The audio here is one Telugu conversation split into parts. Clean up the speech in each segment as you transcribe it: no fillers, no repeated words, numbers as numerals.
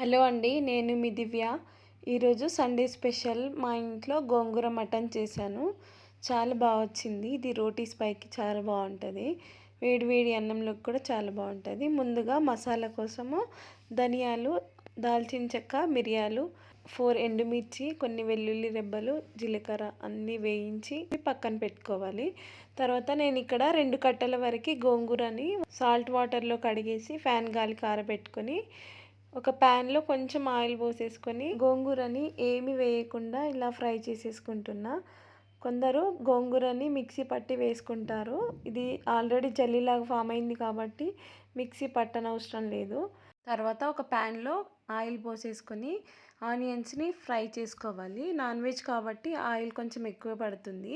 హలో అండి. నేను మీ దివ్య. ఈరోజు సండే స్పెషల్ మా ఇంట్లో గోంగూర మటన్ చేశాను. చాలా వచ్చింది. ఇది రోటీస్ పైకి చాలా బాగుంటుంది. వేడి వేడి అన్నంలోకి కూడా చాలా బాగుంటుంది. ముందుగా మసాలా కోసము ధనియాలు, దాల్చిన చెక్క, మిరియాలు, 4 ఎండుమిర్చి, కొన్ని వెల్లుల్లి రెబ్బలు, జీలకర్ర అన్నీ వేయించి పక్కన పెట్టుకోవాలి. తర్వాత నేను ఇక్కడ 2 కట్టల వరకు గోంగూరని సాల్ట్ వాటర్లో కడిగేసి ఫ్యాన్ గాలికి ఆరబెట్టుకొని ఒక ప్యాన్లో కొంచెం ఆయిల్ పోసేసుకొని గోంగూరని ఏమి వేయకుండా ఇలా ఫ్రై చేసేసుకుంటున్నా. కొందరు గోంగూరని మిక్సీ పట్టి వేసుకుంటారు. ఇది ఆల్రెడీ జల్లీలాగా ఫామ్ అయింది కాబట్టి మిక్సీ పట్టనవసరం లేదు. తర్వాత ఒక ప్యాన్లో ఆయిల్ పోసేసుకొని ఆనియన్స్ని ఫ్రై చేసుకోవాలి. నాన్ వెజ్ కాబట్టి ఆయిల్ కొంచెం ఎక్కువ పడుతుంది.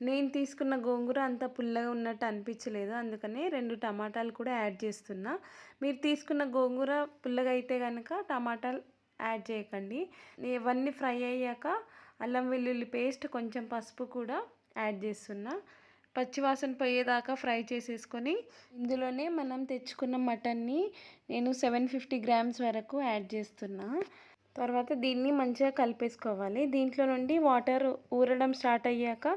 నేను తీసుకున్న గోంగూర అంత పుల్లగా ఉన్నట్టు అనిపించలేదు, అందుకనే 2 టమాటాలు కూడా యాడ్ చేస్తున్నా. మీరు తీసుకున్న గోంగూర పుల్లగా అయితే కనుక టమాటాలు యాడ్ చేయకండి. ఇవన్నీ ఫ్రై అయ్యాక అల్లం వెల్లుల్లి పేస్ట్, కొంచెం పసుపు కూడా యాడ్ చేస్తున్నా. పచ్చివాసన పోయేదాకా ఫ్రై చేసేసుకొని ఇందులోనే మనం తెచ్చుకున్న మటన్ని నేను 750 గ్రామ్స్ వరకు యాడ్ చేస్తున్నా. తర్వాత దీన్ని మంచిగా కలిపేసుకోవాలి. దీంట్లో నుండి వాటర్ ఊరడం స్టార్ట్ అయ్యాక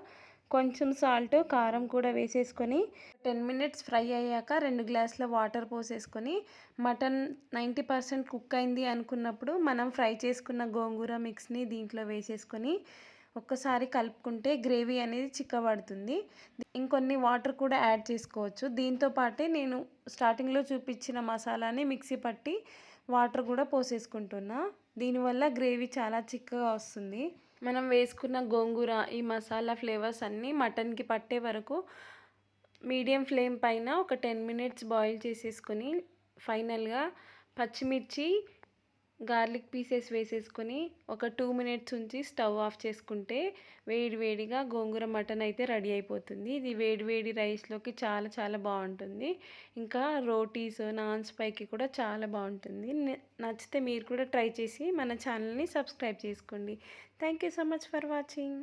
కొంచెం సాల్ట్, కారం కూడా వేసేసుకొని 10 మినిట్స్ ఫ్రై అయ్యాక 2 గ్లాసుల వాటర్ పోసేసుకొని మటన్ 90% కుక్ అయింది అనుకున్నప్పుడు మనం ఫ్రై చేసుకున్న గోంగూర మిక్స్ని దీంట్లో వేసేసుకొని ఒక్కసారి కలుపుకుంటే గ్రేవీ అనేది చిక్కబడుతుంది. ఇంకొన్ని వాటర్ కూడా యాడ్ చేసుకోవచ్చు. దీంతో పాటే నేను స్టార్టింగ్లో చూపించిన మసాలాని మిక్సీ పట్టి వాటర్ కూడా పోసేసుకుంటున్నా. దీనివల్ల గ్రేవీ చాలా చిక్కగా వస్తుంది. మనం వేసుకున్న గోంగూర, ఈ మసాలా ఫ్లేవర్స్ అన్నీ మటన్కి పట్టే వరకు మీడియం ఫ్లేమ్ పైన ఒక 10 మినిట్స్ బాయిల్ చేసేసుకొని ఫైనల్గా పచ్చిమిర్చి, గార్లిక్ పీసెస్ వేసేసుకొని ఒక 2 మినిట్స్ ఉంచి స్టవ్ ఆఫ్ చేసుకుంటే వేడి వేడిగా గోంగూర మటన్ అయితే రెడీ అయిపోతుంది. ఇది వేడి వేడి రైస్లోకి చాలా చాలా బాగుంటుంది. ఇంకా రోటీస్, నాన్స్ పైకి కూడా చాలా బాగుంటుంది. నచ్చితే మీరు కూడా ట్రై చేసి మన ఛానల్ని సబ్స్క్రైబ్ చేసుకోండి. Thank you so much for watching.